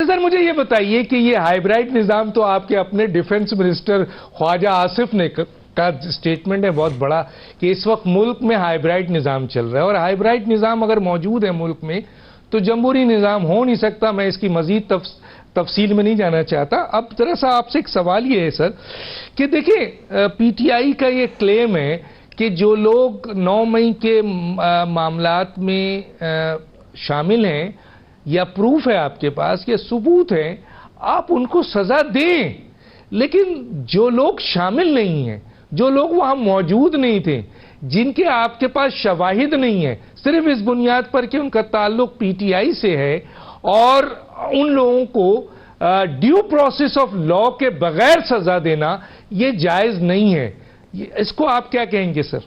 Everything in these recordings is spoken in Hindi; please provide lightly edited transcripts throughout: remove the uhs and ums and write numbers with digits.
सर मुझे ये बताइए कि ये हाइब्रिड निजाम तो आपके अपने डिफेंस मिनिस्टर ख्वाजा आसिफ ने का स्टेटमेंट है बहुत बड़ा कि इस वक्त मुल्क में हाइब्रिड निजाम चल रहा है, और हाइब्रिड निजाम अगर मौजूद है मुल्क में तो जमहूरी निजाम हो नहीं सकता। मैं इसकी मजीद तफसील में नहीं जाना चाहता। अब जरा सा आपसे एक सवाल ये है सर कि देखिए पीटीआई का ये क्लेम है कि जो लोग 9 मई के मामलात में शामिल हैं या प्रूफ है आपके पास या सबूत है, आप उनको सजा दें, लेकिन जो लोग शामिल नहीं हैं, जो लोग वहां मौजूद नहीं थे, जिनके आपके पास शवाहिद नहीं है, सिर्फ इस बुनियाद पर कि उनका ताल्लुक पीटीआई से है, और उन लोगों को ड्यू प्रोसेस ऑफ लॉ के बगैर सजा देना यह जायज नहीं है। इसको आप क्या कहेंगे सर?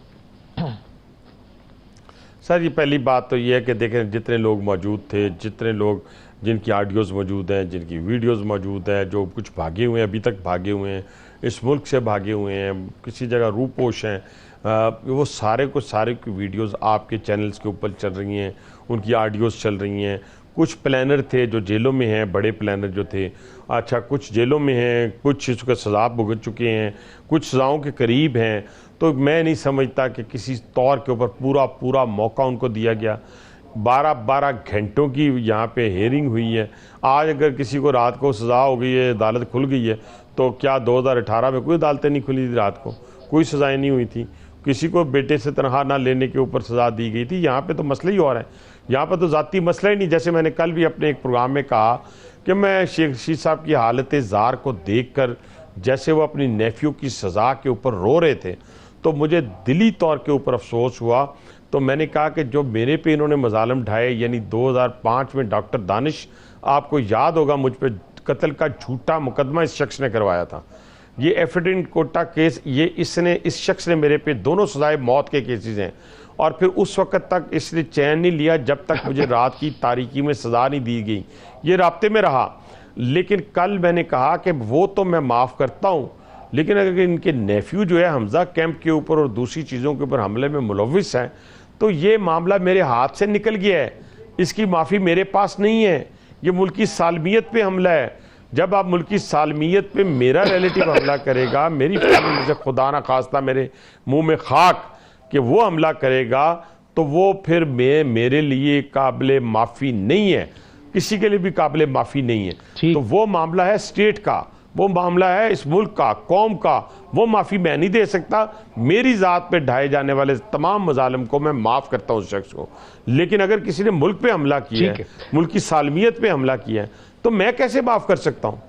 सर ये पहली बात तो ये है कि देखें जितने लोग मौजूद थे, जितने लोग जिनकी ऑडियोज़ मौजूद हैं, जिनकी वीडियोज़ मौजूद हैं, जो कुछ भागे हुए हैं, अभी तक भागे हुए हैं, इस मुल्क से भागे हुए हैं, किसी जगह रूपोश हैं, वो सारे की वीडियोज़ आपके चैनल्स के ऊपर चल रही हैं, उनकी ऑडियोज़ चल रही हैं। कुछ प्लानर थे जो जेलों में हैं, बड़े प्लानर जो थे, अच्छा कुछ जेलों में हैं, कुछ इसका सज़ा भुगत चुके हैं, कुछ सज़ाओं के करीब हैं। तो मैं नहीं समझता कि किसी तौर के ऊपर पूरा मौका उनको दिया गया। 12 घंटों की यहाँ पे हेयरिंग हुई है। आज अगर किसी को रात को सज़ा हो गई है, अदालत खुल गई है, तो क्या 2018 में कोई अदालतें नहीं खुली थी? रात को कोई सज़ाएँ नहीं हुई थी, किसी को बेटे से तनख्वाह ना लेने के ऊपर सज़ा दी गई थी। यहाँ पे तो मसला ही और है, यहाँ पर तो ज़ाती मसला ही नहीं। जैसे मैंने कल भी अपने एक प्रोग्राम में कहा कि मैं शेख रशीद साहब की हालत ज़ार को देखकर जैसे वो अपनी नेफ्यू की सज़ा के ऊपर रो रहे थे, तो मुझे दिली तौर के ऊपर अफसोस हुआ। तो मैंने कहा कि जो मेरे पे इन्होंने मजालम ढाए, यानी 2005 में डॉक्टर दानिश, आपको याद होगा, मुझ पर कत्ल का झूठा मुकदमा इस शख्स ने करवाया था। ये एफिडेंट कोटा केस, ये इस शख्स ने मेरे पे दोनों सजाए मौत के केसेस हैं, और फिर उस वक्त तक इसने चैन नहीं लिया जब तक मुझे रात की तारीकी में सज़ा नहीं दी गई। ये राब्ते में रहा। लेकिन कल मैंने कहा कि वो तो मैं माफ़ करता हूँ, लेकिन अगर इनके नेफ्यू जो है हमजा कैंप के ऊपर और दूसरी चीज़ों के ऊपर हमले में मुलविस हैं, तो ये मामला मेरे हाथ से निकल गया है, इसकी माफ़ी मेरे पास नहीं है। ये मुल्की सालमियत पे हमला है। जब आप मुल्की सालमियत पे मेरा रिलेटिव हमला करेगा, मेरी फैमिली से खुदा ना खास्ता मेरे मुंह में खाक कि वो हमला करेगा, तो वो फिर मेरे लिए काबिल माफ़ी नहीं है, किसी के लिए भी काबिल माफ़ी नहीं है। तो वो मामला है स्टेट का, वो मामला है इस मुल्क का, कौम का, वो माफ़ी मैं नहीं दे सकता। मेरी ज़ात पे ढाए जाने वाले तमाम मजालिम को मैं माफ़ करता हूँ उस शख्स को, लेकिन अगर किसी ने मुल्क पे हमला किया है, मुल्क की सालमियत पे हमला किया है, तो मैं कैसे माफ़ कर सकता हूँ?